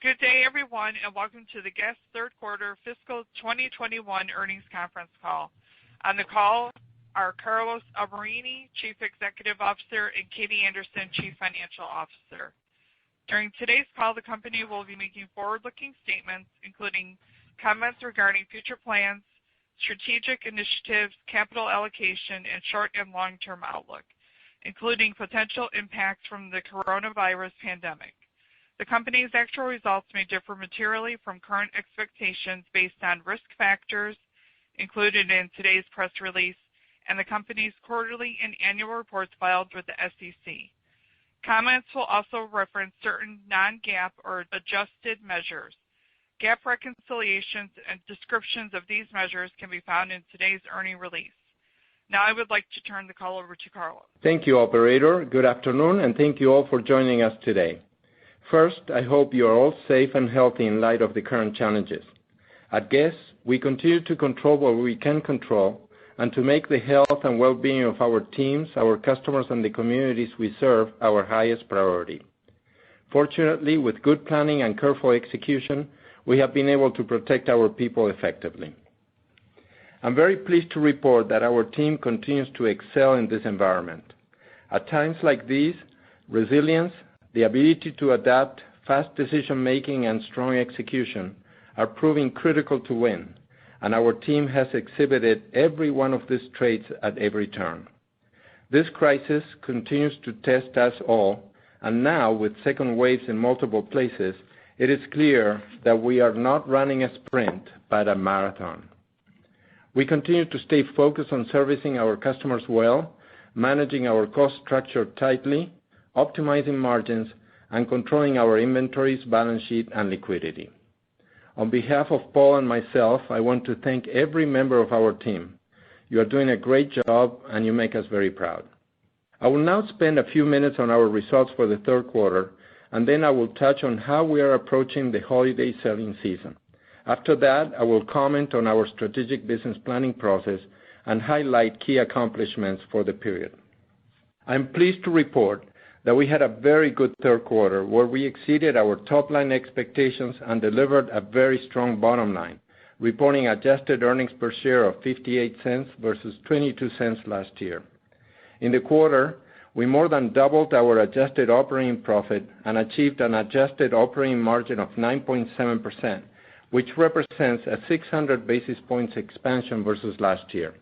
Good day, everyone, and welcome to the GES third quarter fiscal 2021 earnings conference call. On the call are Carlos Alberini, Chief Executive Officer, and Katie Anderson, Chief Financial Officer. During today's call, the company will be making forward-looking statements, including comments regarding future plans, strategic initiatives, capital allocation, and short and long-term outlook, including potential impacts from the coronavirus pandemic. The company's actual results may differ materially from current expectations based on risk factors included in today's press release and the company's quarterly and annual reports filed with the SEC. Comments will also reference certain non-GAAP or adjusted measures. GAAP reconciliations and descriptions of these measures can be found in today's earnings release. Now I would like to turn the call over to Carlos. Thank you, operator. Good afternoon, and thank you all for joining us today. First, I hope you are all safe and healthy in light of the current challenges. At GES, we continue to control what we can control and to make the health and well-being of our teams, our customers, and the communities we serve our highest priority. Fortunately, with good planning and careful execution, we have been able to protect our people effectively. I'm very pleased to report that our team continues to excel in this environment. At times like these, resilience, the ability to adapt, fast decision-making, and strong execution are proving critical to win, and our team has exhibited every one of these traits at every turn. This crisis continues to test us all, and now with second waves in multiple places, it is clear that we are not running a sprint, but a marathon. We continue to stay focused on servicing our customers well, managing our cost structure tightly, optimizing margins, and controlling our inventories, balance sheet, and liquidity. On behalf of Paul and myself, I want to thank every member of our team. You are doing a great job, and you make us very proud. I will now spend a few minutes on our results for the third quarter, and then I will touch on how we are approaching the holiday selling season. After that, I will comment on our strategic business planning process and highlight key accomplishments for the period. I'm pleased to report that we had a very good third quarter where we exceeded our top-line expectations and delivered a very strong bottom line, reporting adjusted earnings per share of 58 cents versus 22 cents last year. In the quarter, we more than doubled our adjusted operating profit and achieved an adjusted operating margin of 9.7%, which represents a 600 basis points expansion versus last year.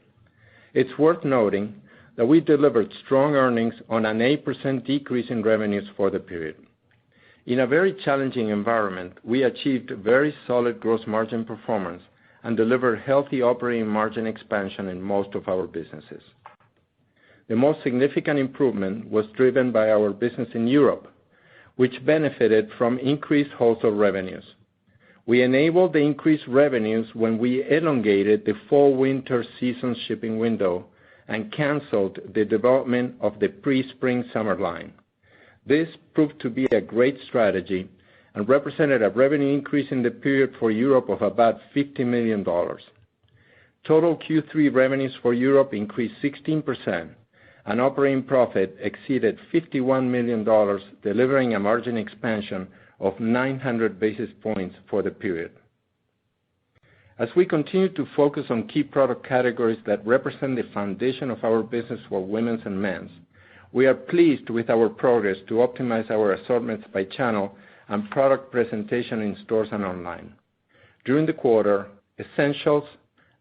It's worth noting that we delivered strong earnings on an 8% decrease in revenues for the period. In a very challenging environment, we achieved very solid gross margin performance and delivered healthy operating margin expansion in most of our businesses. The most significant improvement was driven by our business in Europe, which benefited from increased wholesale revenues. We enabled the increased revenues when we elongated the fall-winter season shipping window and canceled the development of the pre-spring-summer line. This proved to be a great strategy and represented a revenue increase in the period for Europe of about $50 million. Total Q3 revenues for Europe increased 16%, and operating profit exceeded $51 million, delivering a margin expansion of 900 basis points for the period. As we continue to focus on key product categories that represent the foundation of our business for women's and men's, we are pleased with our progress to optimize our assortments by channel and product presentation in stores and online. During the quarter, essentials,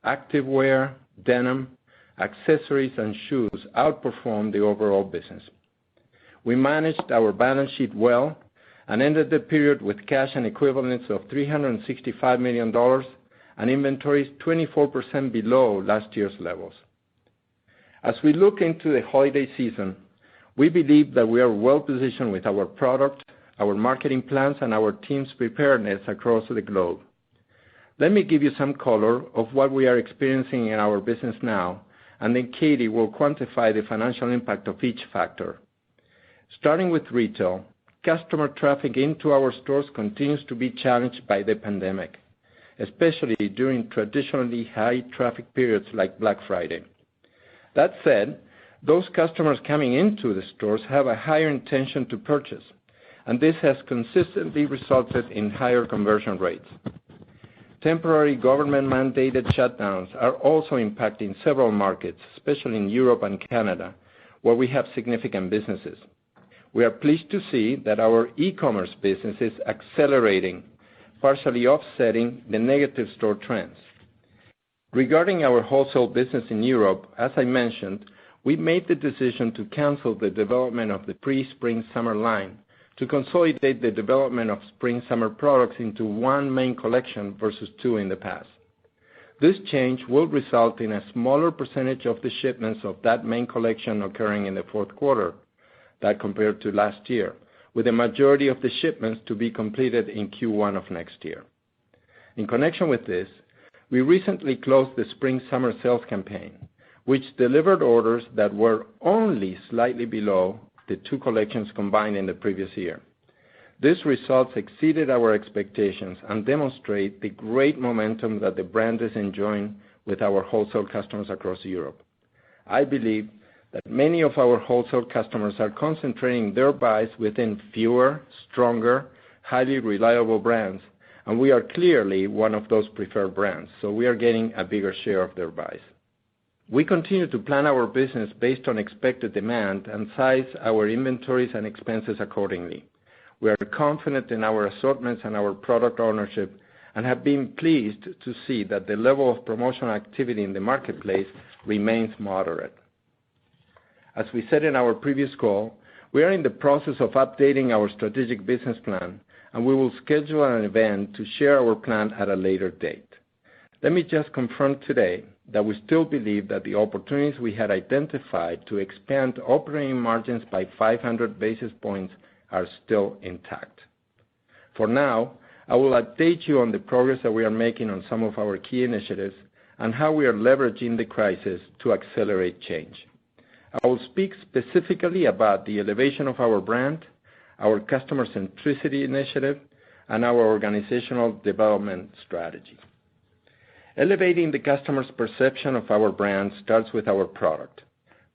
activewear, denim, accessories, and shoes outperformed the overall business. We managed our balance sheet well and ended the period with cash and equivalents of $365 million and inventories 24% below last year's levels. As we look into the holiday season, we believe that we are well positioned with our product, our marketing plans, and our team's preparedness across the globe. Let me give you some color of what we are experiencing in our business now, and then Katie will quantify the financial impact of each factor. Starting with retail, customer traffic into our stores continues to be challenged by the pandemic, especially during traditionally high traffic periods like Black Friday. That said, those customers coming into the stores have a higher intention to purchase, and this has consistently resulted in higher conversion rates. Temporary government-mandated shutdowns are also impacting several markets, especially in Europe and Canada, where we have significant businesses. We are pleased to see that our e-commerce business is accelerating, partially offsetting the negative store trends. Regarding our wholesale business in Europe, as I mentioned, we made the decision to cancel the development of the pre-spring-summer line to consolidate the development of spring-summer products into one main collection versus two in the past. This change will result in a smaller percentage of the shipments of that main collection occurring in the fourth quarter that compared to last year, with the majority of the shipments to be completed in Q1 of next year. In connection with this, we recently closed the spring-summer sales campaign, which delivered orders that were only slightly below the two collections combined in the previous year. These results exceeded our expectations and demonstrate the great momentum that the brand is enjoying with our wholesale customers across Europe. I believe that many of our wholesale customers are concentrating their buys within fewer, stronger, highly reliable brands, and we are clearly one of those preferred brands, so we are getting a bigger share of their buys. We continue to plan our business based on expected demand and size our inventories and expenses accordingly. We are confident in our assortments and our product ownership and have been pleased to see that the level of promotional activity in the marketplace remains moderate. As we said in our previous call, we are in the process of updating our strategic business plan, and we will schedule an event to share our plan at a later date. Let me just confirm today that we still believe that the opportunities we had identified to expand operating margins by 500 basis points are still intact. For now, I will update you on the progress that we are making on some of our key initiatives and how we are leveraging the crisis to accelerate change. I will speak specifically about the elevation of our brand, our customer centricity initiative, and our organizational development strategy. Elevating the customer's perception of our brand starts with our product.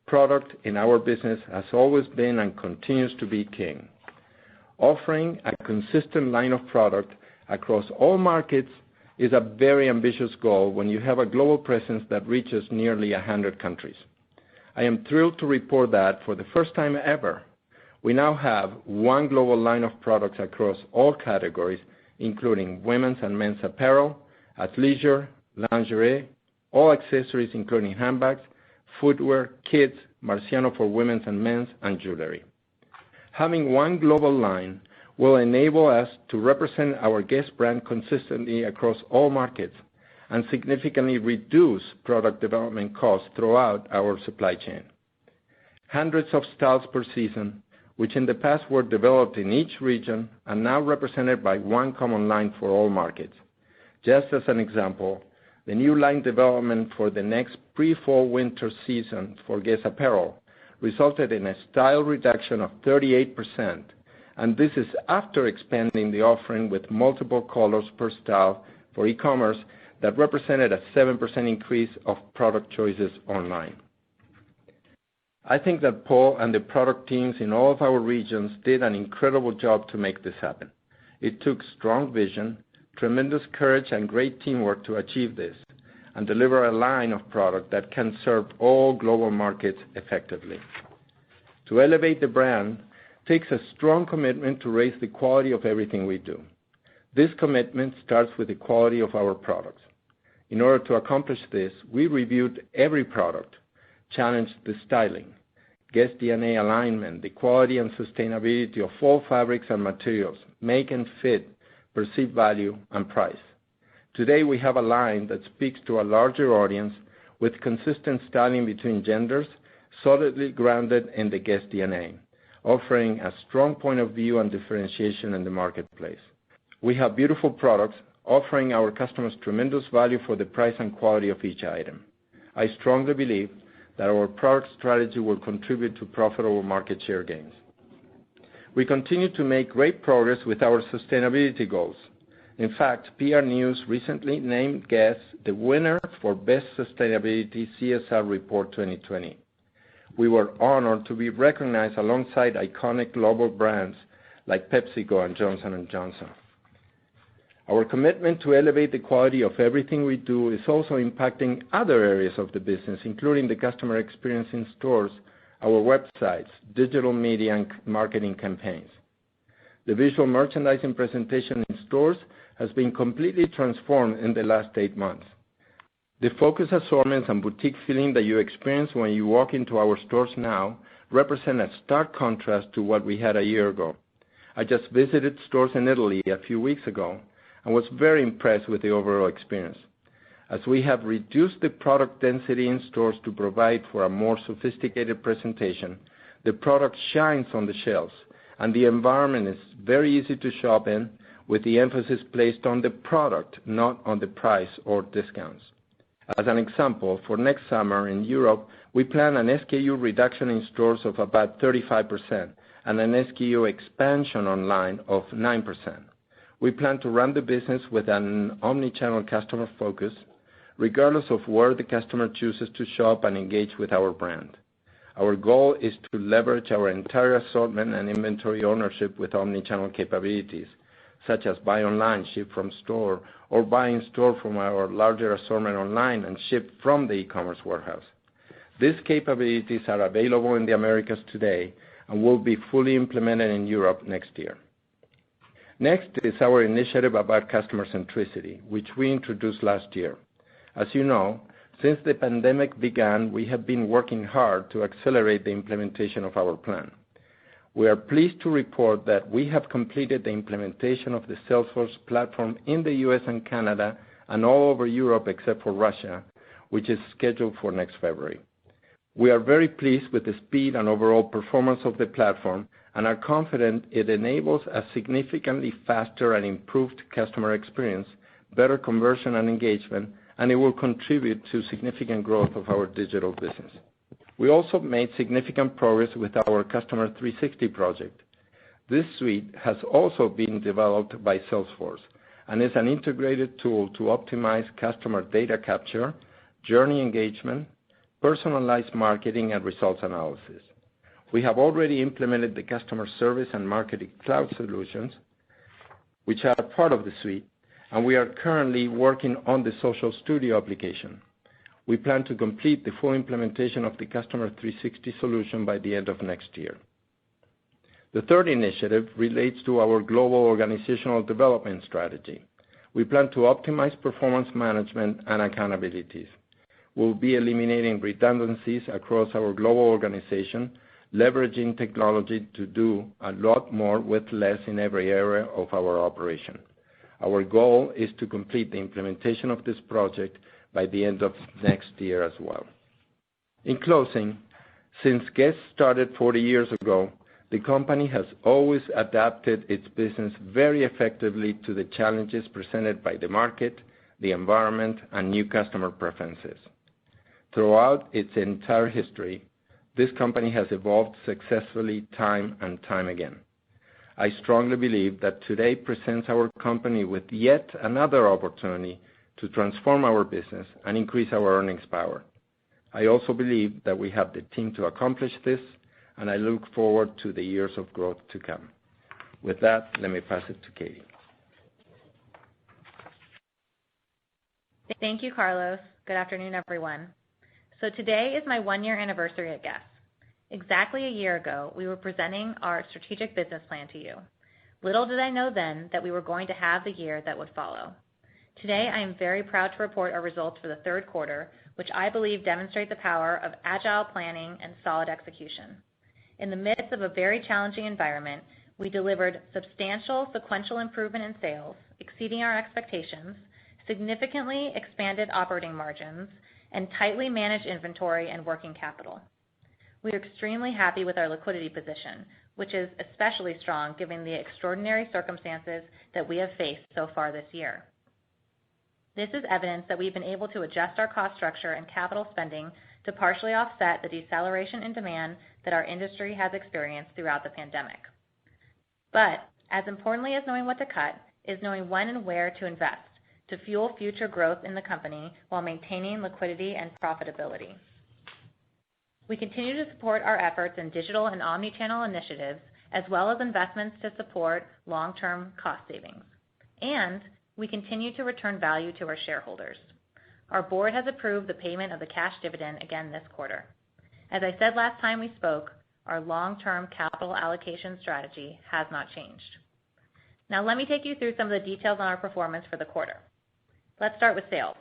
Product in our business has always been and continues to be king. Offering a consistent line of product across all markets is a very ambitious goal when you have a global presence that reaches nearly 100 countries. I am thrilled to report that for the first time ever, we now have one global line of products across all categories, including women's and men's apparel, athleisure, lingerie, all accessories including handbags, footwear, kids, Marciano for women's and men's, and jewelry. Having one global line will enable us to represent our Guess brand consistently across all markets and significantly reduce product development costs throughout our supply chain. Hundreds of styles per season, which in the past were developed in each region, are now represented by one common line for all markets. Just as an example, the new line development for the next pre-fall winter season for Guess apparel resulted in a style reduction of 38%, and this is after expanding the offering with multiple colors per style for e-commerce that represented a 7% increase of product choices online. I think that Paul and the product teams in all of our regions did an incredible job to make this happen. It took strong vision, tremendous courage, and great teamwork to achieve this and deliver a line of product that can serve all global markets effectively. To elevate the brand takes a strong commitment to raise the quality of everything we do. This commitment starts with the quality of our products. In order to accomplish this, we reviewed every product, challenged the styling, Guess DNA alignment, the quality and sustainability of all fabrics and materials, make and fit, perceived value, and price. Today we have a line that speaks to a larger audience with consistent styling between genders, solidly grounded in the Guess DNA, offering a strong point of view and differentiation in the marketplace. We have beautiful products offering our customers tremendous value for the price and quality of each item. I strongly believe that our product strategy will contribute to profitable market share gains. We continue to make great progress with our sustainability goals. In fact, PR News recently named Guess the winner for Best Sustainability CSR Report 2020. We were honored to be recognized alongside iconic global brands like PepsiCo and Johnson & Johnson. Our commitment to elevate the quality of everything we do is also impacting other areas of the business, including the customer experience in stores, our websites, digital media, and marketing campaigns. The visual merchandising presentation in stores has been completely transformed in the last 8 months. The focused assortments and boutique feeling that you experience when you walk into our stores now represent a stark contrast to what we had a year ago. I just visited stores in Italy a few weeks ago and was very impressed with the overall experience. As we have reduced the product density in stores to provide for a more sophisticated presentation, the product shines on the shelves, and the environment is very easy to shop in, with the emphasis placed on the product, not on the price or discounts. As an example, for next summer in Europe, we plan an SKU reduction in stores of about 35% and an SKU expansion online of 9%. We plan to run the business with an omni-channel customer focus, regardless of where the customer chooses to shop and engage with our brand. Our goal is to leverage our entire assortment and inventory ownership with omni-channel capabilities, such as buy online, ship from store, or buy in store from our larger assortment online and ship from the e-commerce warehouse. These capabilities are available in the Americas today and will be fully implemented in Europe next year. Next is our initiative about customer centricity, which we introduced last year. As you know, since the pandemic began, we have been working hard to accelerate the implementation of our plan. We are pleased to report that we have completed the implementation of the Salesforce platform in the US and Canada and all over Europe except for Russia, which is scheduled for next February. We are very pleased with the speed and overall performance of the platform and are confident it enables a significantly faster and improved customer experience, better conversion and engagement, and it will contribute to significant growth of our digital business. We also made significant progress with our Customer 360 project. This suite has also been developed by Salesforce and is an integrated tool to optimize customer data capture, journey engagement, personalized marketing, and results analysis. We have already implemented the customer service and marketing cloud solutions, which are part of the suite, and we are currently working on the Social Studio application. We plan to complete the full implementation of the Customer 360 solution by the end of next year. The third initiative relates to our global organizational development strategy. We plan to optimize performance management and accountabilities. We'll be eliminating redundancies across our global organization, leveraging technology to do a lot more with less in every area of our operation. Our goal is to complete the implementation of this project by the end of next year as well. In closing, since GES started 40 years ago, the company has always adapted its business very effectively to the challenges presented by the market, the environment, and new customer preferences. Throughout its entire history, this company has evolved successfully time and time again. I strongly believe that today presents our company with yet another opportunity to transform our business and increase our earnings power. I also believe that we have the team to accomplish this, and I look forward to the years of growth to come. With that, let me pass it to Katie. Thank you, Carlos. Good afternoon, everyone. So today is my 1-year anniversary at GES. Exactly a year ago, we were presenting our strategic business plan to you. Little did I know then that we were going to have the year that would follow. Today, I am very proud to report our results for the third quarter, which I believe demonstrate the power of agile planning and solid execution. In the midst of a very challenging environment, we delivered substantial sequential improvement in sales, exceeding our expectations, significantly expanded operating margins, and tightly managed inventory and working capital. We are extremely happy with our liquidity position, which is especially strong given the extraordinary circumstances that we have faced so far this year. This is evidence that we've been able to adjust our cost structure and capital spending to partially offset the deceleration in demand that our industry has experienced throughout the pandemic. But as importantly as knowing what to cut is knowing when and where to invest to fuel future growth in the company while maintaining liquidity and profitability. We continue to support our efforts in digital and omni-channel initiatives as well as investments to support long-term cost savings. And we continue to return value to our shareholders. Our board has approved the payment of the cash dividend again this quarter. As I said last time we spoke, our long-term capital allocation strategy has not changed. Now let me take you through some of the details on our performance for the quarter. Let's start with sales.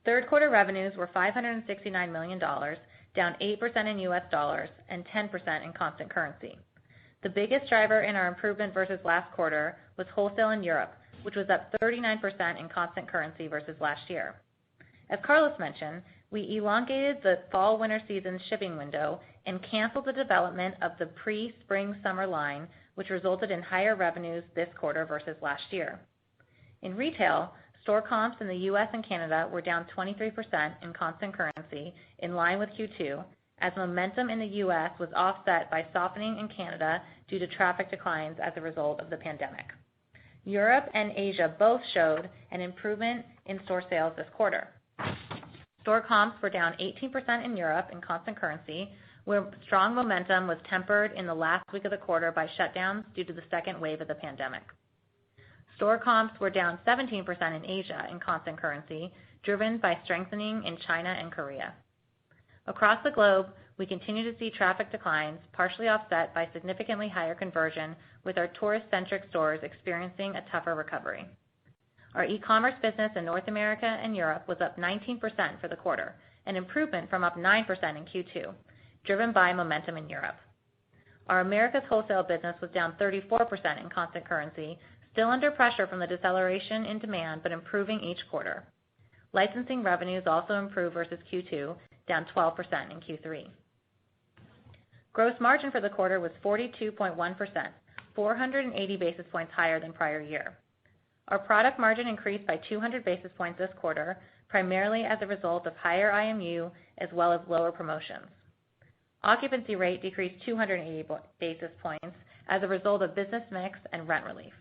Third quarter revenues were $569 million, down 8% in U.S. dollars and 10% in constant currency. The biggest driver in our improvement versus last quarter was wholesale in Europe, which was up 39% in constant currency versus last year. As Carlos mentioned, we elongated the fall-winter season shipping window and canceled the development of the pre-spring-summer line, which resulted in higher revenues this quarter versus last year. In retail, store comps in the U.S. and Canada were down 23% in constant currency, in line with Q2, as momentum in the U.S. was offset by softening in Canada due to traffic declines as a result of the pandemic. Europe and Asia both showed an improvement in store sales this quarter. Store comps were down 18% in Europe in constant currency, where strong momentum was tempered in the last week of the quarter by shutdowns due to the second wave of the pandemic. Store comps were down 17% in Asia in constant currency, driven by strengthening in China and Korea. Across the globe, we continue to see traffic declines, partially offset by significantly higher conversion, with our tourist-centric stores experiencing a tougher recovery. Our e-commerce business in North America and Europe was up 19% for the quarter, an improvement from up 9% in Q2, driven by momentum in Europe. Our Americas wholesale business was down 34% in constant currency, still under pressure from the deceleration in demand, but improving each quarter. Licensing revenues also improved versus Q2, down 12% in Q3. Gross margin for the quarter was 42.1%, 480 basis points higher than prior year. Our product margin increased by 200 basis points this quarter, primarily as a result of higher IMU as well as lower promotions. Occupancy rate decreased 280 basis points as a result of business mix and rent relief.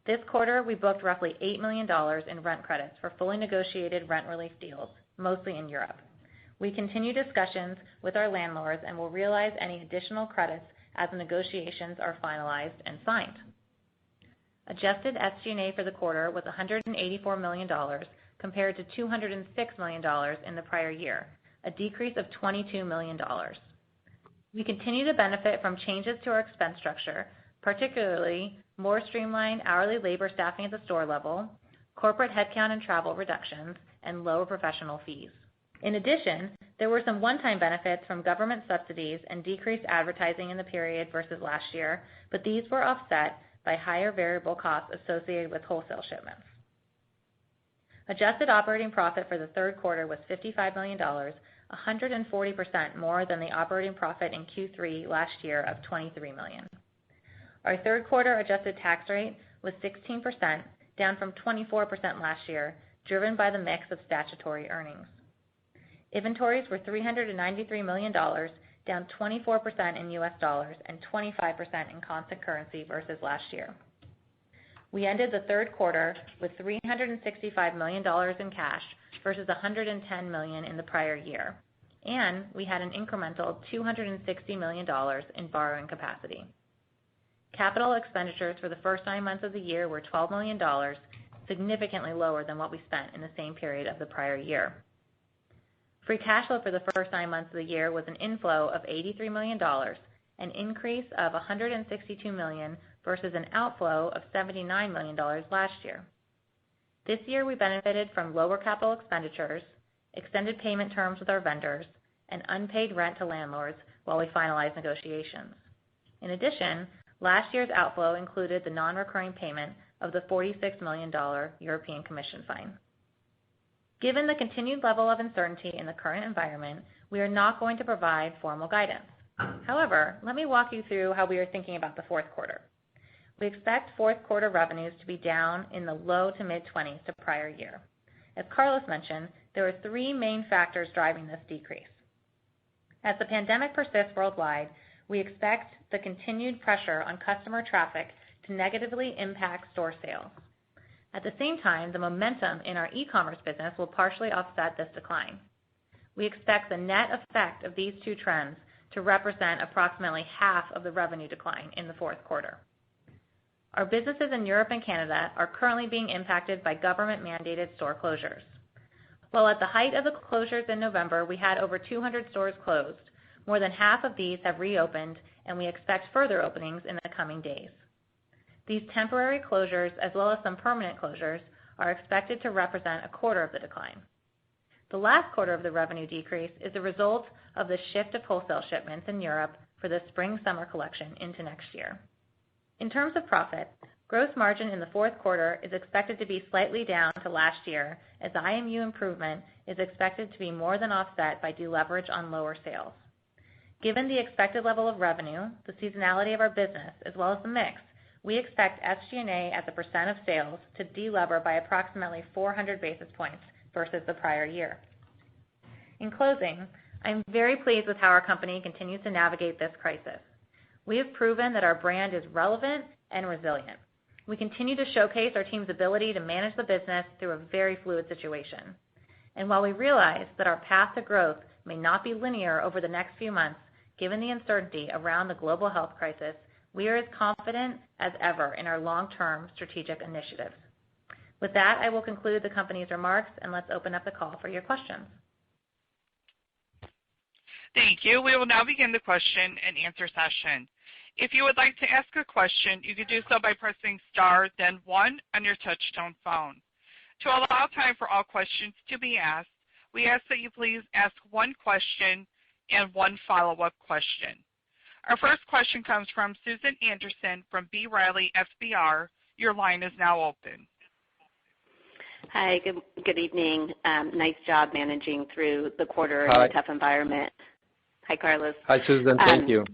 This quarter, we booked roughly $8 million in rent credits for fully negotiated rent relief deals, mostly in Europe. We continue discussions with our landlords and will realize any additional credits as the negotiations are finalized and signed. Adjusted SG&A for the quarter was $184 million compared to $206 million in the prior year, a decrease of $22 million. We continue to benefit from changes to our expense structure, particularly more streamlined hourly labor staffing at the store level, corporate headcount and travel reductions, and lower professional fees. In addition, there were some one-time benefits from government subsidies and decreased advertising in the period versus last year, but these were offset by higher variable costs associated with wholesale shipments. Adjusted operating profit for the third quarter was $55 million, 140% more than the operating profit in Q3 last year of $23 million. Our third quarter adjusted tax rate was 16%, down from 24% last year, driven by the mix of statutory earnings. Inventories were $393 million, down 24% in U.S. dollars and 25% in constant currency versus last year. We ended the third quarter with $365 million in cash versus $110 million in the prior year, and we had an incremental $260 million in borrowing capacity. Capital expenditures for the first 9 months of the year were $12 million, significantly lower than what we spent in the same period of the prior year. Free cash flow for the first 9 months of the year was an inflow of $83 million, an increase of $162 million versus an outflow of $79 million last year. This year we benefited from lower capital expenditures, extended payment terms with our vendors, and unpaid rent to landlords while we finalized negotiations. In addition, last year's outflow included the non-recurring payment of the $46 million European Commission fine. Given the continued level of uncertainty in the current environment, we are not going to provide formal guidance. However, let me walk you through how we are thinking about the fourth quarter. We expect fourth quarter revenues to be down in the low to mid-20s to prior year. As Carlos mentioned, there are 3 main factors driving this decrease. As the pandemic persists worldwide, we expect the continued pressure on customer traffic to negatively impact store sales. At the same time, the momentum in our e-commerce business will partially offset this decline. We expect the net effect of these 2 trends to represent approximately half of the revenue decline in the fourth quarter. Our businesses in Europe and Canada are currently being impacted by government-mandated store closures. While at the height of the closures in November, we had over 200 stores closed, more than half of these have reopened, and we expect further openings in the coming days. These temporary closures, as well as some permanent closures, are expected to represent a quarter of the decline. The last quarter of the revenue decrease is a result of the shift of wholesale shipments in Europe for the spring-summer collection into next year. In terms of profit, gross margin in the fourth quarter is expected to be slightly down to last year, as IMU improvement is expected to be more than offset by deleverage on lower sales. Given the expected level of revenue, the seasonality of our business, as well as the mix, we expect SG&A as a percent of sales to delever by approximately 400 basis points versus the prior year. In closing, I'm very pleased with how our company continues to navigate this crisis. We have proven that our brand is relevant and resilient. We continue to showcase our team's ability to manage the business through a very fluid situation. And while we realize that our path to growth may not be linear over the next few months, given the uncertainty around the global health crisis, we are as confident as ever in our long-term strategic initiatives. With that, I will conclude the company's remarks, and let's open up the call for your questions. Thank you. We will now begin the question and answer session. If you would like to ask a question, you can do so by pressing star, then 1 on your touch-tone phone. To allow time for all questions to be asked, we ask that you please ask one question and one follow-up question. Our first question comes from Susan Anderson from B. Riley FBR. Your line is now open. Hi, good evening. Nice job managing through the quarter Hi. in a tough environment. Hi, Carlos. Hi, Susan. Thank you.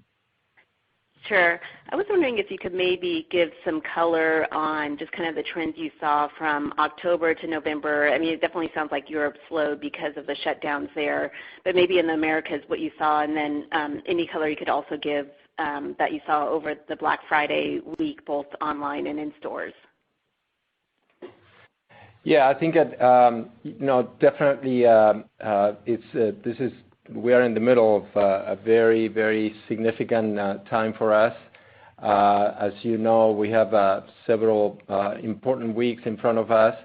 Sure. I was wondering if you could maybe give some color on just kind of the trends you saw from October to November. I mean, it definitely sounds like Europe slowed because of the shutdowns there, but maybe in the Americas what you saw, and then any color you could also give that you saw over the Black Friday week, both online and in stores. Yeah, I think that definitely we are in the middle of a very, very significant time for us. As you know, we have several important weeks in front of us,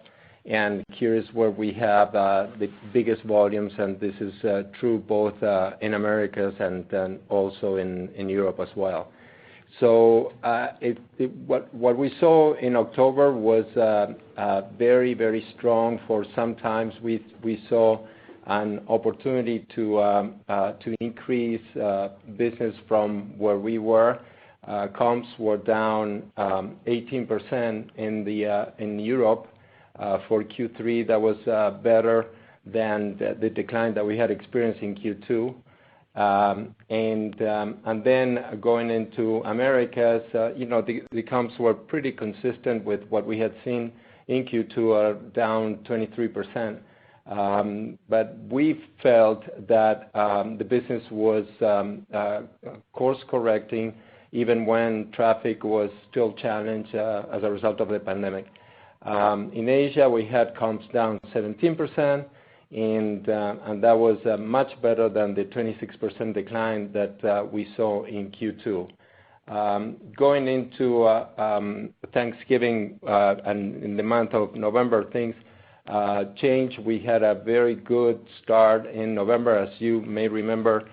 and here is where we have the biggest volumes, and this is true both in Americas and then also in Europe as well. So what we saw in October was very, very strong. For some times we saw an opportunity to increase business from where we were. Comps were down 18% in Europe for Q3. That was better than the decline that we had experienced in Q2. And then going into Americas, the comps were pretty consistent with what we had seen in Q2, down 23%. But we felt that the business was course correcting even when traffic was still challenged as a result of the pandemic. In Asia, we had comps down 17%, and that was much better than the 26% decline that we saw in Q2. Going into Thanksgiving and in the month of November, things change. We had a very good start in November. As you may remember,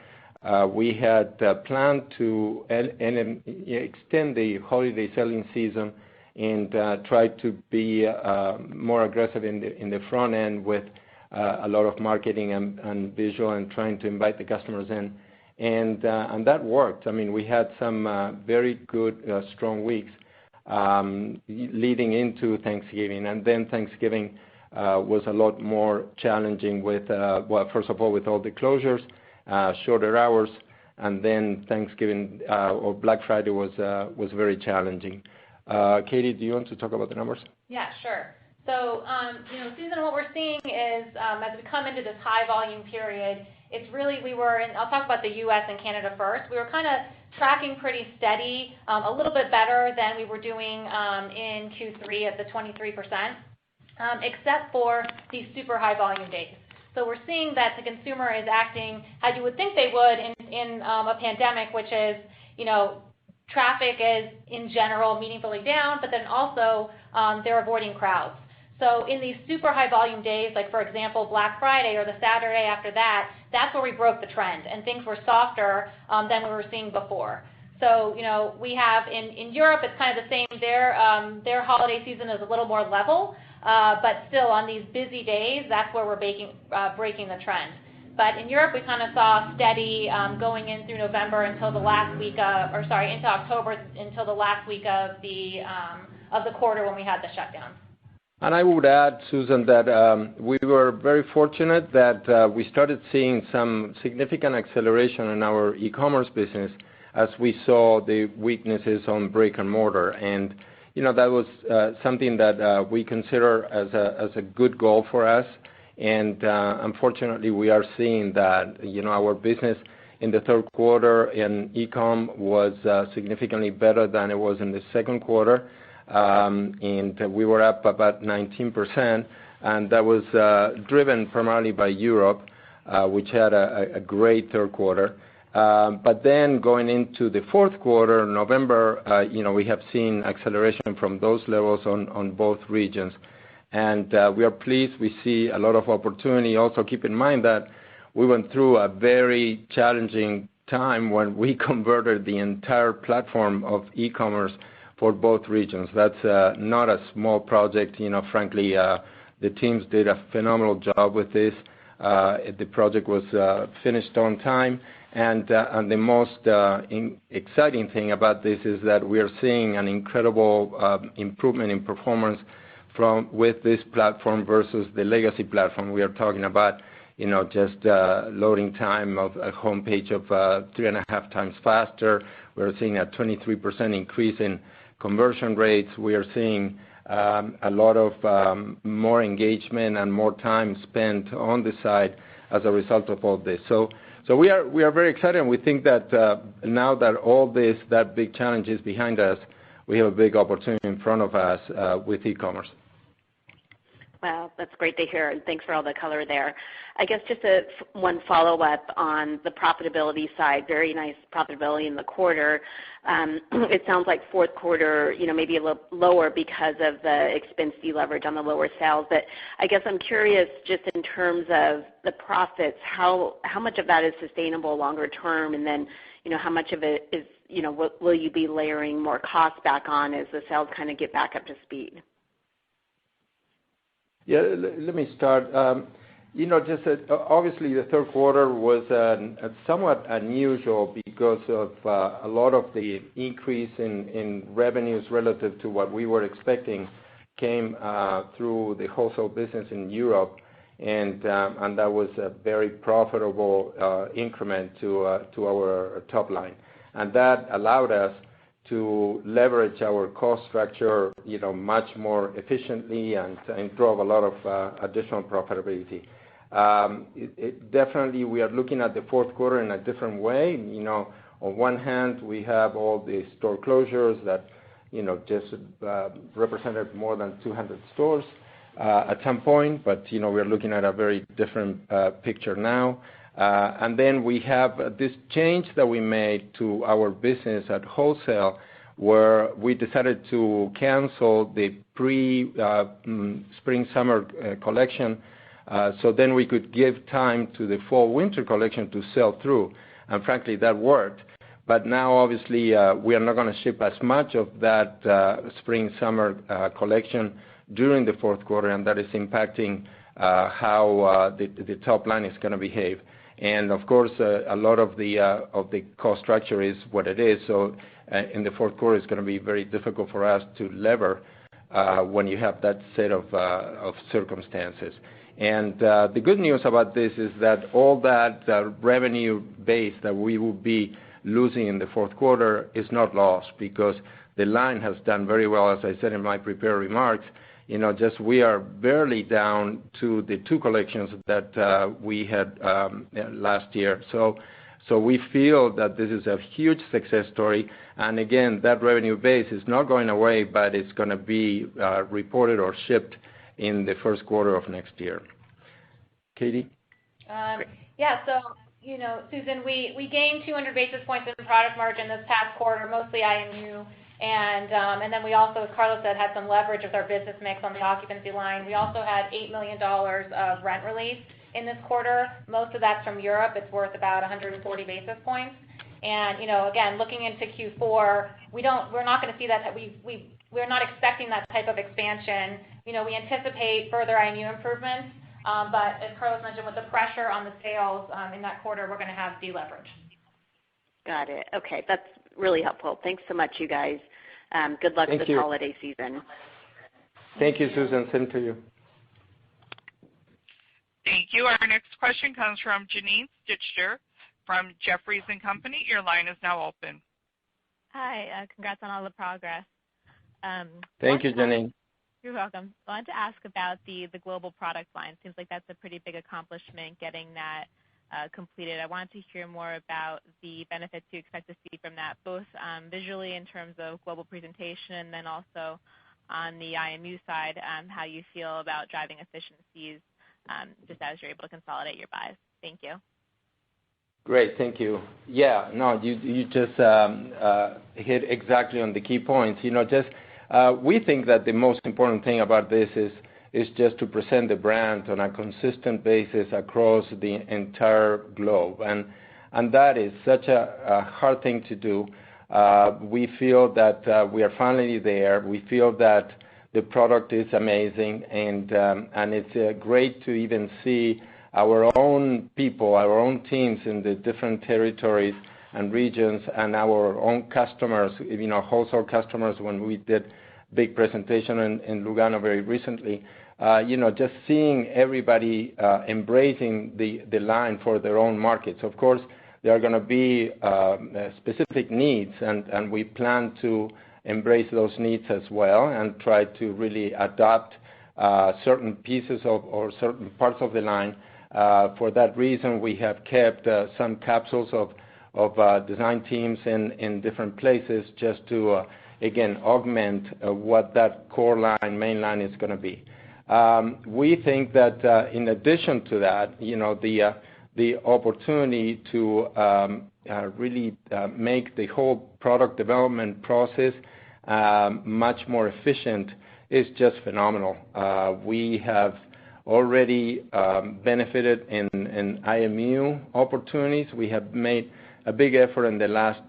we had planned to extend the holiday selling season and try to be more aggressive in the front end with a lot of marketing and visual and trying to invite the customers in. And that worked. I mean, we had some very good, strong weeks leading into Thanksgiving. And then Thanksgiving was a lot more challenging with, first of all, with all the closures, shorter hours, and then Thanksgiving or Black Friday was very challenging. Katie, do you want to talk about the numbers? Yeah, sure. So, Susan, what we're seeing is as we come into this high volume period, it's really, I'll talk about the U.S. and Canada first. We were kind of tracking pretty steady, a little bit better than we were doing in Q3 at the 23%, except for these super high volume days. So we're seeing that the consumer is acting as you would think they would in a pandemic, which is, traffic is in general meaningfully down, but then also they're avoiding crowds. So in these super high volume days, like for example, Black Friday or the Saturday after that, that's where we broke the trend and things were softer than we were seeing before. So, we have in Europe, it's kind of the same. Their holiday season is a little more level, but still on these busy days, that's where we're breaking the trend. But in Europe, we kind of saw steady going in through November until the last week into October until the last week of the quarter when we had the shutdown. And I would add, Susan, that we were very fortunate that we started seeing some significant acceleration in our e-commerce business as we saw the weaknesses on brick and mortar. And, that was something that we consider as a good goal for us. And unfortunately, we are seeing that, our business in the third quarter in e-com was significantly better than it was in the second quarter. And we were up about 19%, and that was driven primarily by Europe, which had a great third quarter. But then going into the fourth quarter, November, we have seen acceleration from those levels on both regions. And we are pleased. We see a lot of opportunity. Also keep in mind that we went through a very challenging time when we converted the entire platform of e-commerce for both regions. That's not a small project. Frankly, the teams did a phenomenal job with this. The project was finished on time. And the most exciting thing about this is that we are seeing an incredible improvement in performance with this platform versus the legacy platform. We are talking about, just loading time of a homepage of 3.5 times faster. We're seeing a 23% increase in conversion rates. We are seeing a lot of more engagement and more time spent on the site as a result of all this. So we are very excited, and we think that now that all that big challenge is behind us, we have a big opportunity in front of us with e-commerce. Wow, that's great to hear, and thanks for all the color there. I guess just one follow-up on the profitability side, very nice profitability in the quarter. It sounds like fourth quarter, maybe a little lower because of the expense deleverage on the lower sales. But I guess I'm curious just in terms of the profits, how much of that is sustainable longer term, and then, how much of it is, will you be layering more costs back on as the sales kind of get back up to speed? Yeah, let me start. Obviously the third quarter was somewhat unusual because of a lot of the increase in revenues relative to what we were expecting came through the wholesale business in Europe, and that was a very profitable increment to our top line. And that allowed us to leverage our cost structure, much more efficiently and drove a lot of additional profitability. Definitely, we are looking at the fourth quarter in a different way. On one hand, we have all the store closures that, just represented more than 200 stores at some point, but we're looking at a very different picture now. And then we have this change that we made to our business at wholesale, where we decided to cancel the pre-spring-summer collection, so then we could give time to the fall-winter collection to sell through. And frankly, that worked. But now, obviously, we are not going to ship as much of that spring-summer collection during the fourth quarter, and that is impacting how the top line is going to behave. And of course, a lot of the cost structure is what it is. So in the fourth quarter, it's going to be very difficult for us to lever when you have that set of circumstances. And the good news about this is that all that revenue base that we will be losing in the fourth quarter is not lost, because the line has done very well, as I said in my prepared remarks. We are barely down to the two collections that we had last year. So we feel that this is a huge success story. And again, that revenue base is not going away, but it's going to be reported or shipped in the first quarter of next year. Katie? Yeah, so Susan, we gained 200 basis points in product margin this past quarter, mostly IMU, and then we also, as Carlos said, had some leverage with our business mix on the occupancy line. We also had $8 million of rent relief in this quarter. Most of that's from Europe. It's worth about 140 basis points. And again, looking into Q4, we're not going to see that. We're not expecting that type of expansion. We anticipate further IMU improvements, but as Carlos mentioned, with the pressure on the sales in that quarter, we're going to have deleverage. Got it. Okay, that's really helpful. Thanks so much, you guys. Good luck this holiday season. Thank you, Susan. Same to you. Thank you. Our next question comes from Janine Stichter from Jefferies & Company. Your line is now open. Hi. Congrats on all the progress. Thank you, Janine. You're welcome. I wanted to ask about the global product line. Seems like that's a pretty big accomplishment getting that completed. I wanted to hear more about the benefits you expect to see from that, both visually in terms of global presentation and then also on the IMU side, how you feel about driving efficiencies just as you're able to consolidate your buys. Thank you. Great, thank you. Yeah, no, you just hit exactly on the key points. We think that the most important thing about this is just to present the brand on a consistent basis across the entire globe, and that is such a hard thing to do. We feel that we are finally there. We feel that the product is amazing, and it's great to even see our own people, our own teams in the different territories and regions, and our own customers, wholesale customers, when we did big presentation in Lugano very recently, just seeing everybody embracing the line for their own markets. Of course, there are going to be specific needs, and we plan to embrace those needs as well and try to really adopt certain pieces or certain parts of the line. For that reason, we have kept some capsules of design teams in different places just to, again, augment what that core line, main line is going to be. We think that in addition to that, the opportunity to really make the whole product development process much more efficient is just phenomenal. We have already benefited in IMU opportunities. We have made a big effort in the last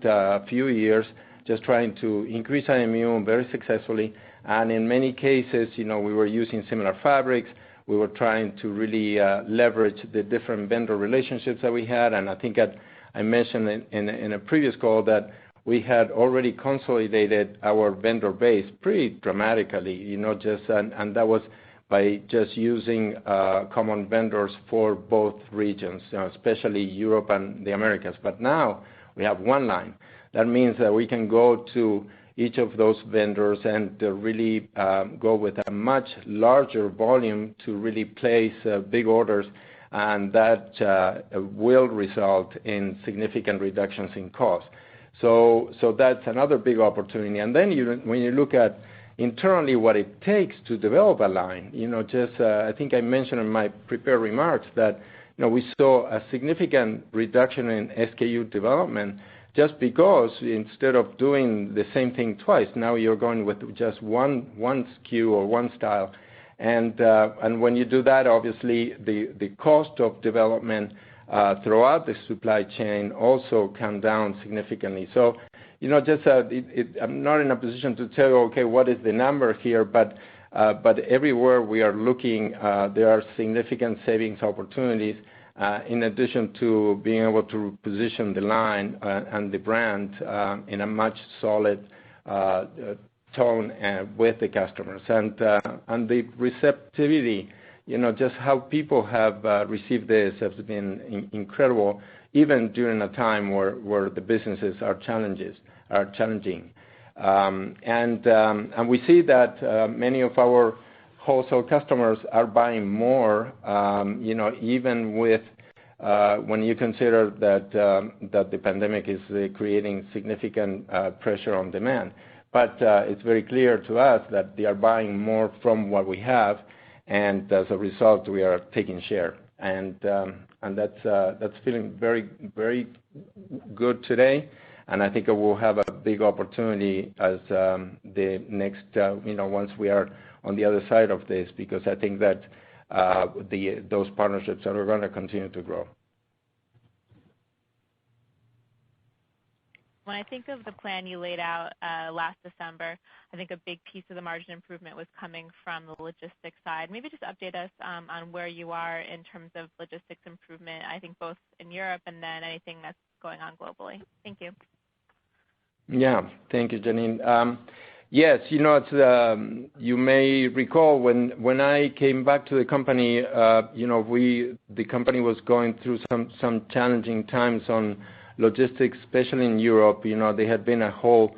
few years just trying to increase IMU very successfully. And in many cases, we were using similar fabrics. We were trying to really leverage the different vendor relationships that we had. And I think I mentioned in a previous call that we had already consolidated our vendor base pretty dramatically, and that was by just using common vendors for both regions, especially Europe and the Americas. But now we have one line. That means that we can go to each of those vendors and really go with a much larger volume to really place big orders, and that will result in significant reductions in cost. So that's another big opportunity. And then when you look at internally what it takes to develop a line, I think I mentioned in my prepared remarks that we saw a significant reduction in SKU development just because instead of doing the same thing twice, now you're going with just one SKU or one style. And when you do that, obviously the cost of development throughout the supply chain also come down significantly. So, I'm not in a position to tell you, okay, what is the number here, but everywhere we are looking, there are significant savings opportunities. In addition to being able to position the line and the brand in a much solid tone with the customers. And the receptivity, just how people have received this has been incredible, even during a time where the businesses are challenging. And we see that many of our wholesale customers are buying more, even with when you consider that the pandemic is creating significant pressure on demand. But it's very clear to us that they are buying more from what we have, and as a result, we are taking share. and that's feeling very, very good today. And I think it will have a big opportunity as the next, once we are on the other side of this, because I think that those partnerships are going to continue to grow. When I think of the plan you laid out last December, I think a big piece of the margin improvement was coming from the logistics side. Maybe just update us on where you are in terms of logistics improvement, I think both in Europe and then anything that's going on globally. Thank you. Yeah, thank you, Janine. Yes, it's, you may recall when I came back to the company, the company was going through some challenging times on logistics, especially in Europe. There had been a whole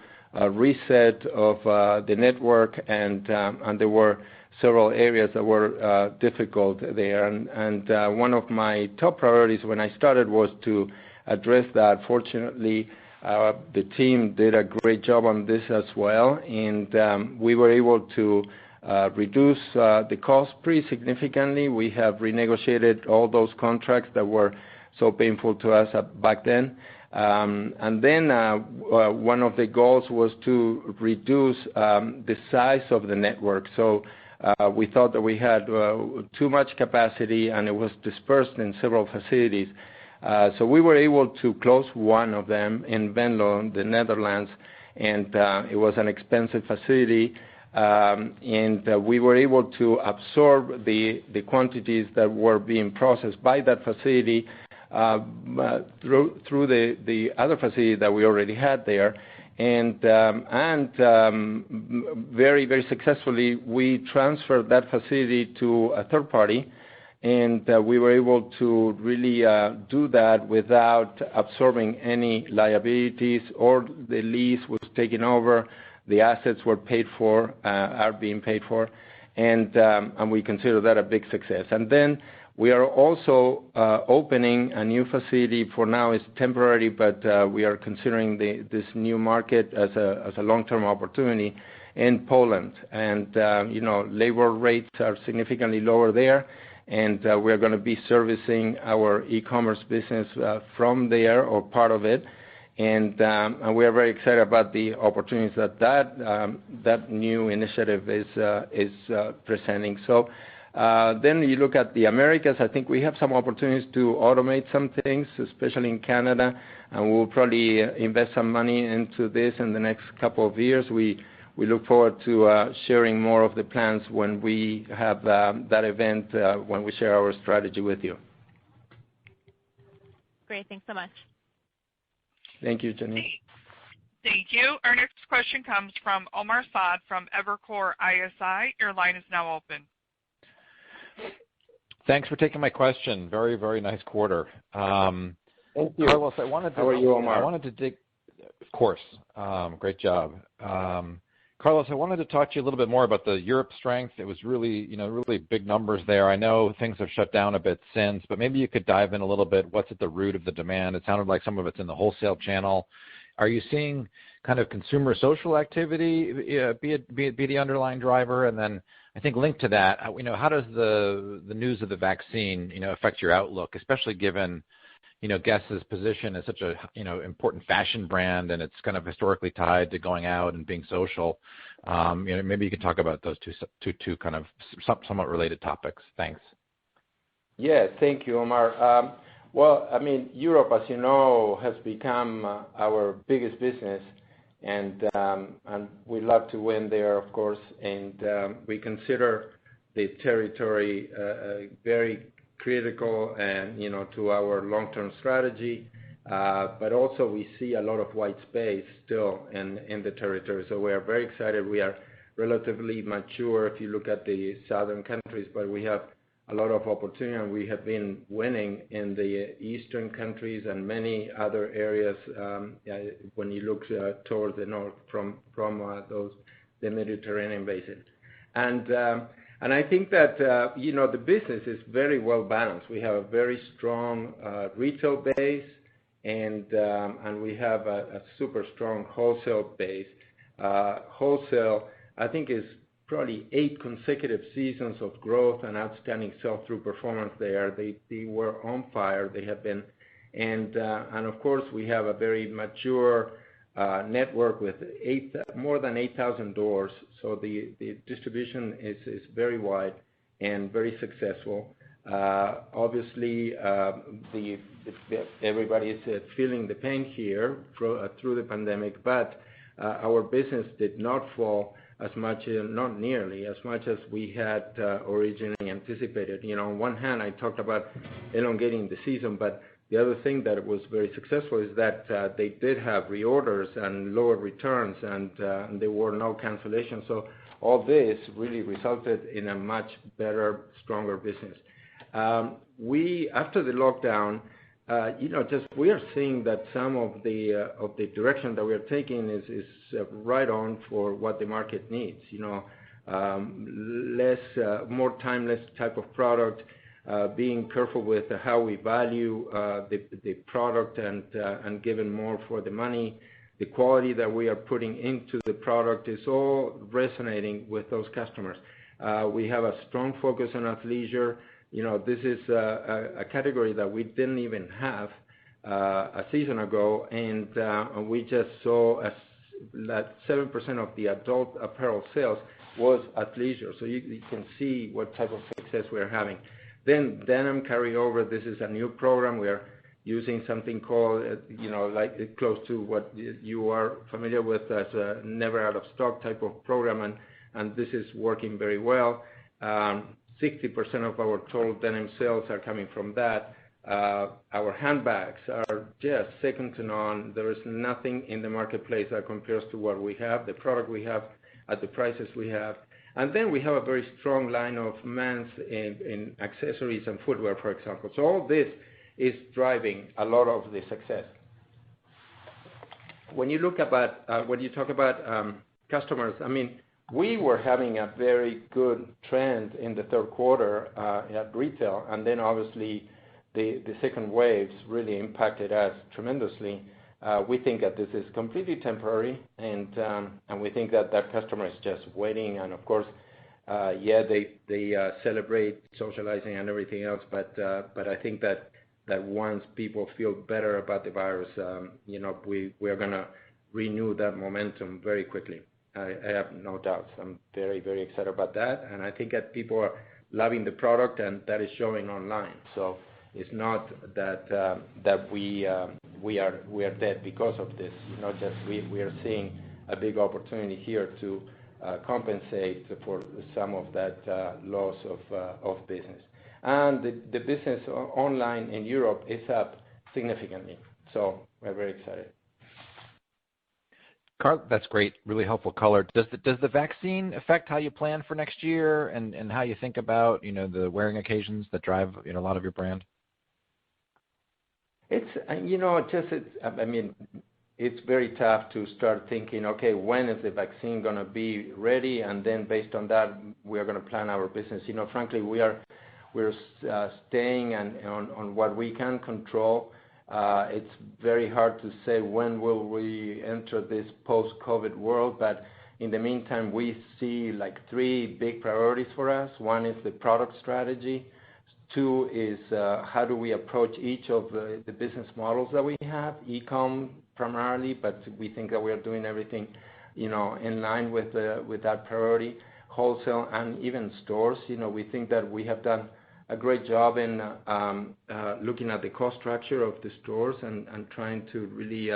reset of the network, and there were several areas that were difficult there. And one of my top priorities when I started was to address that. Fortunately, the team did a great job on this as well, and we were able to reduce the cost pretty significantly. We have renegotiated all those contracts that were so painful to us back then. And then one of the goals was to reduce the size of the network. So we thought that we had too much capacity, and it was dispersed in several facilities. So we were able to close one of them in Venlo, the Netherlands, and it was an expensive facility. And we were able to absorb the quantities that were being processed by that facility through the other facility that we already had there. And very, very successfully, we transferred that facility to a third party, and we were able to really do that without absorbing any liabilities, or the lease was taken over, the assets were paid for, are being paid for, and we consider that a big success. And then we are also opening a new facility. For now it's temporary, but we are considering this new market as a long-term opportunity in Poland. And labor rates are significantly lower there, and we're going to be servicing our e-commerce business from there, or part of it. And we are very excited about the opportunities that new initiative is presenting. So then you look at the Americas. I think we have some opportunities to automate some things, especially in Canada, and we'll probably invest some money into this in the next couple of years. We look forward to sharing more of the plans when we have that event, when we share our strategy with you. Great. Thanks so much. Thank you, Janine. Thank you. Our next question comes from Omar Saad from Evercore ISI. Your line is now open. Thanks for taking my question. Very, very nice quarter. Thank you. Carlos, How are you, Omar? I wanted to dig, of course. Great job. Carlos, I wanted to talk to you a little bit more about the Europe strength. It was really, really big numbers there. I know things have shut down a bit since, but maybe you could dive in a little bit. What's at the root of the demand? It sounded like some of it's in the wholesale channel. Are you seeing kind of consumer social activity be the underlying driver? And then I think linked to that, how does the news of the vaccine, affect your outlook, especially given, Guess's position as such a, important fashion brand, and it's kind of historically tied to going out and being social. Maybe you could talk about those two kind of somewhat related topics. Thanks. Yeah, thank you, Omar. Well, I mean, Europe, as you know, has become our biggest business, and we love to win there, of course, and we consider the territory very critical and to our long-term strategy, but also we see a lot of white space still in the territory. So we are very excited. We are relatively mature if you look at the southern countries, but we have a lot of opportunity, and we have been winning in the eastern countries and many other areas when you look towards the north from the Mediterranean basin. And I think that the business is very well balanced. We have a very strong retail base, and we have a super strong wholesale base. Wholesale, I think, is probably 8 consecutive seasons of growth and outstanding sell-through performance there. They were on fire. They have been, and of course we have a very mature network with more than 8,000 doors. So the distribution is very wide and very successful. Obviously, everybody is feeling the pain here through the pandemic, but our business did not fall as much, not nearly as much as we had originally anticipated. On one hand, I talked about elongating the season, but the other thing that was very successful is that they did have reorders and lower returns, and there were no cancellations. So all this really resulted in a much better, stronger business. After the lockdown, we are seeing that some of the direction that we are taking is right on for what the market needs. More timeless type of product, being careful with how we value the product and giving more for the money. The quality that we are putting into the product is all resonating with those customers. We have a strong focus on athleisure. This is a category that we didn't even have a season ago, and we just saw that 7% of the adult apparel sales was athleisure. So you can see what type of success we're having. Then Denim Carryover, this is a new program. We are using something called, like close to what you are familiar with as a never out of stock type of program, and this is working very well. 60% of our total denim sales are coming from that. Our handbags are just second to none. There is nothing in the marketplace that compares to what we have, the product we have, at the prices we have. And then we have a very strong line of men's in accessories and footwear, for example. So all this is driving a lot of the success. When you talk about customers, we were having a very good trend in the third quarter at retail, and then obviously the second waves really impacted us tremendously. We think that this is completely temporary, and we think that customer is just waiting. And of course, they celebrate socializing and everything else, but I think that once people feel better about the virus, we are going to renew that momentum very quickly. I have no doubts. I'm very, very excited about that, and I think that people are loving the product, and that is showing online. So it's not that we are dead because of this. We are seeing a big opportunity here to compensate for some of that loss of business. And the business online in Europe is up significantly, so we're very excited. Carl, that's great, really helpful color. Does the vaccine affect how you plan for next year and how you think about the wearing occasions that drive a lot of your brand? It's it's very tough to start thinking, okay, when is the vaccine going to be ready, and then based on that we are going to plan our business. Frankly, we're staying on what we can control. It's very hard to say when will we enter this post-COVID world, but in the meantime, we see like 3 big priorities for us. One is the product strategy. 2 is how do we approach each of the business models that we have, e-com primarily, but we think that we are doing everything in line with that priority, wholesale and even stores. We think that we have done a great job in looking at the cost structure of the stores and trying to really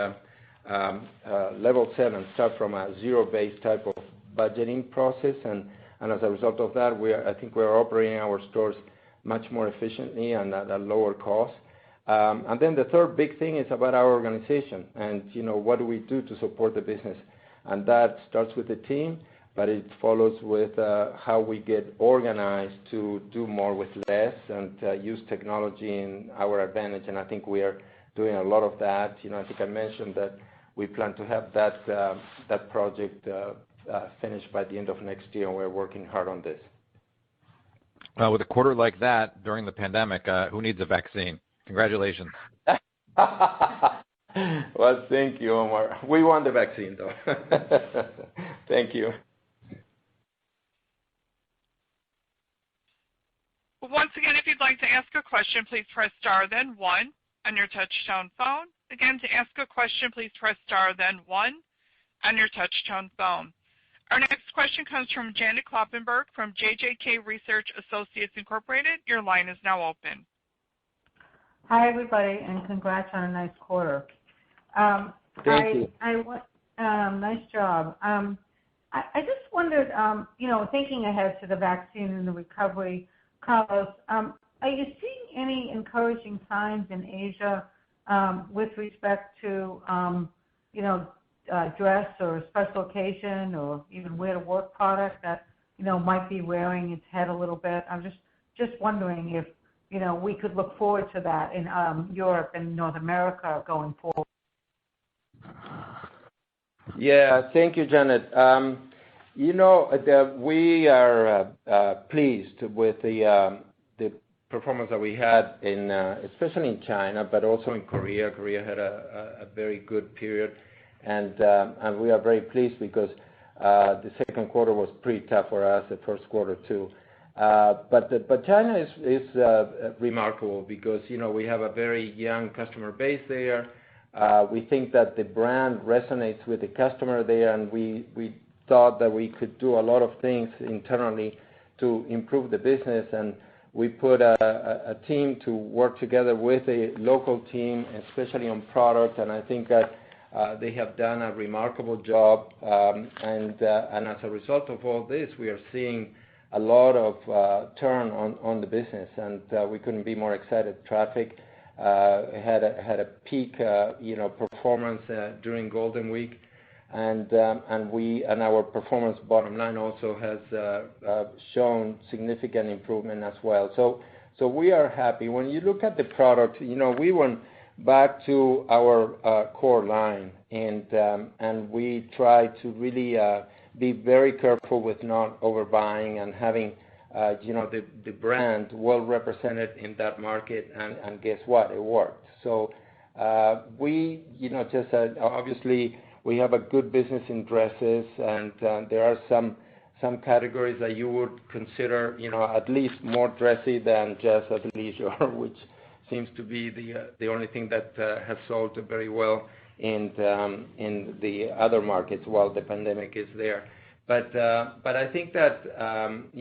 level set and start from a zero-based type of budgeting process. And as a result of that, I think we're operating our stores much more efficiently and at a lower cost. And then the third big thing is about our organization and what do we do to support the business. And that starts with the team, but it follows with how we get organized to do more with less and use technology in our advantage. And I think we are doing a lot of that. I think I mentioned that we plan to have that project finished by the end of next year, and we're working hard on this. Well, with a quarter like that during the pandemic, who needs a vaccine? Congratulations. Well, thank you, Omar. We want the vaccine, though. Thank you. Once again, if you'd like to ask a question, please press star then one on your touch-tone phone. Again, to ask a question, please press star then one on your touch-tone phone. Our next question comes from Janet Kloppenberg from JJK Research Associates Incorporated. Your line is now open. Hi, everybody, and congrats on a nice quarter. Thank you. Nice job. I just wondered, thinking ahead to the vaccine and the recovery, Carlos, are you seeing any encouraging signs in Asia with respect to, dress or special occasion or even wear-to-work product that, might be rearing its head a little bit? I'm just wondering if, we could look forward to that in Europe and North America going forward. Yeah, thank you, Janet. We are pleased with the performance that we had in, especially in China, but also in Korea. Korea had a very good period, and we are very pleased because the second quarter was pretty tough for us, the first quarter too. But China is remarkable because we have a very young customer base there. We think that the brand resonates with the customer there, and we thought that we could do a lot of things internally to improve the business, and we put a team to work together with a local team, especially on product, and I think that they have done a remarkable job, and as a result of all this, we are seeing a lot of turn on the business, and we couldn't be more excited. Traffic had a peak performance during Golden Week, and our performance bottom line also has shown significant improvement as well. So we are happy. When you look at the product, we went back to our core line, and we try to really be very careful with not overbuying and having the brand well represented in that market, and guess what? It worked. So we just obviously we have a good business in dresses, and there are some categories that you would consider at least more dressy than just athleisure, which seems to be the only thing that has sold very well in the other markets while the pandemic is there. But I think that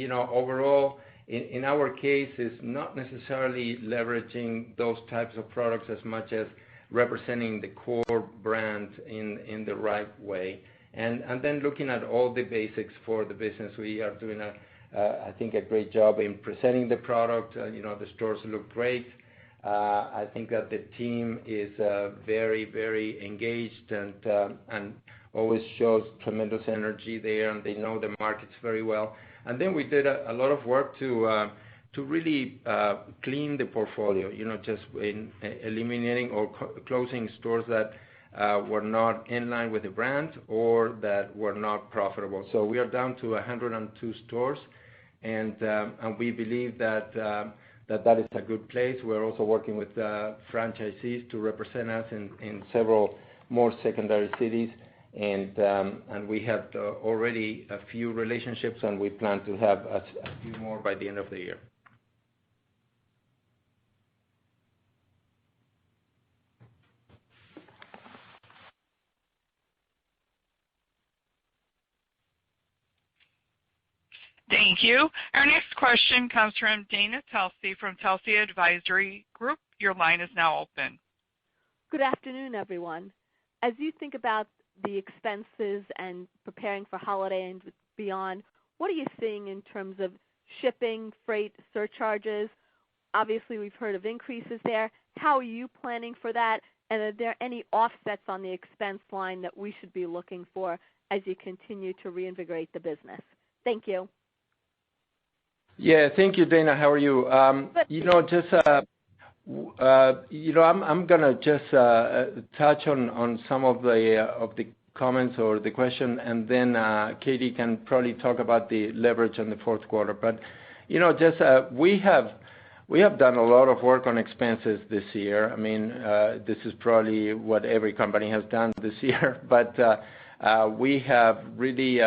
overall in our case is not necessarily leveraging those types of products as much as representing the core brand in the right way, and then looking at all the basics for the business. We are doing I think a great job in presenting the product. The stores look great. I think that the team is very, very engaged and always shows tremendous energy there, and they know the markets very well. And then we did a lot of work to really clean the portfolio, just in eliminating or closing stores that were not in line with the brand or that were not profitable. So we are down to 102 stores, and we believe that is a good place. We're also working with franchisees to represent us in several more secondary cities, and we have already a few relationships, and we plan to have a few more by the end of the year. Thank you. Our next question comes from Dana Telsey from Telsey Advisory Group. Your line is now open. Good afternoon, everyone. As you think about the expenses and preparing for holiday and beyond, what are you seeing in terms of shipping, freight, surcharges? Obviously, we've heard of increases there. How are you planning for that? And are there any offsets on the expense line that we should be looking for as you continue to reinvigorate the business? Thank you. Yeah, thank you, Dana. How are you? I'm gonna just touch on some of the comments or the question, and then Katie can probably talk about the leverage in the fourth quarter. But we have done a lot of work on expenses this year. I mean, this is probably what every company has done this year, but we have really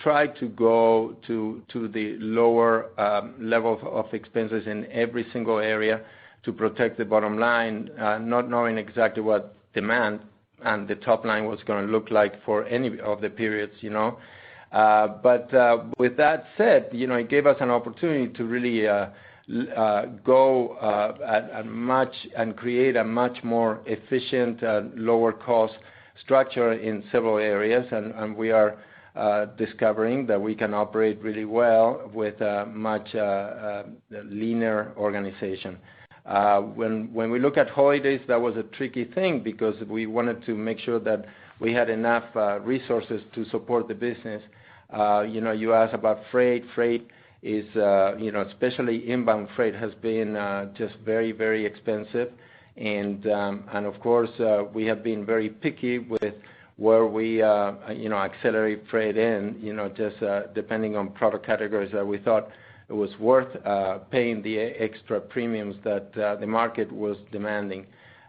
tried to go to the lower level of expenses in every single area to protect the bottom line, not knowing exactly what demand and the top line was going to look like for any of the periods, But with that said, it gave us an opportunity to really go and create a much more efficient, lower cost structure in several areas, and we are discovering that we can operate really well with a much leaner organization. When we look at holidays, that was a tricky thing because we wanted to make sure that we had enough resources to support the business. You asked about freight. Freight is, especially inbound freight has been just very, very expensive. And of course, we have been very picky with where we, accelerate freight in, just depending on product categories that we thought it was worth paying the extra premiums that the market was demanding.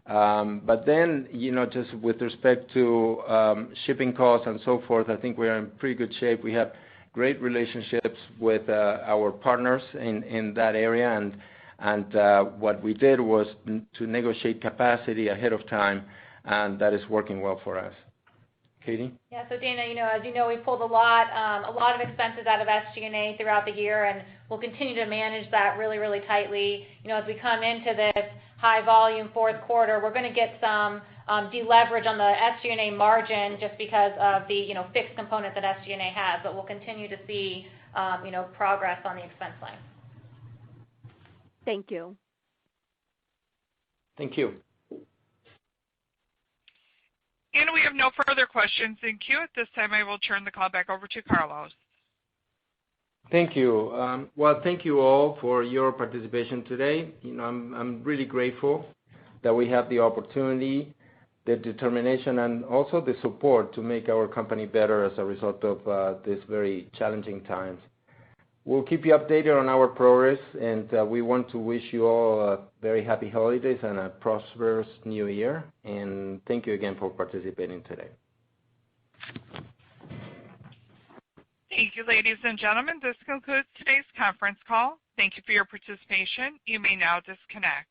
But then, just with respect to shipping costs and so forth, I think we are in pretty good shape. We have great relationships with our partners in that area, and what we did was to negotiate capacity ahead of time, and that is working well for us. Katie? Yeah, so Dana, as you know, we pulled a lot of expenses out of SG&A throughout the year, and we'll continue to manage that really, really tightly. As we come into this high volume fourth quarter, we're going to get some deleverage on the SG&A margin just because of the fixed component that SG&A has, but we'll continue to see progress on the expense line. Thank you. Thank you. And we have no further questions in queue. At this time, I will turn the call back over to Carlos. Thank you. Well, thank you all for your participation today. I'm really grateful that we have the opportunity, the determination, and also the support to make our company better as a result of these very challenging times. We'll keep you updated on our progress, and we want to wish you all a very happy holidays and a prosperous new year. And thank you again for participating today. Thank you, ladies and gentlemen. This concludes today's conference call. Thank you for your participation. You may now disconnect.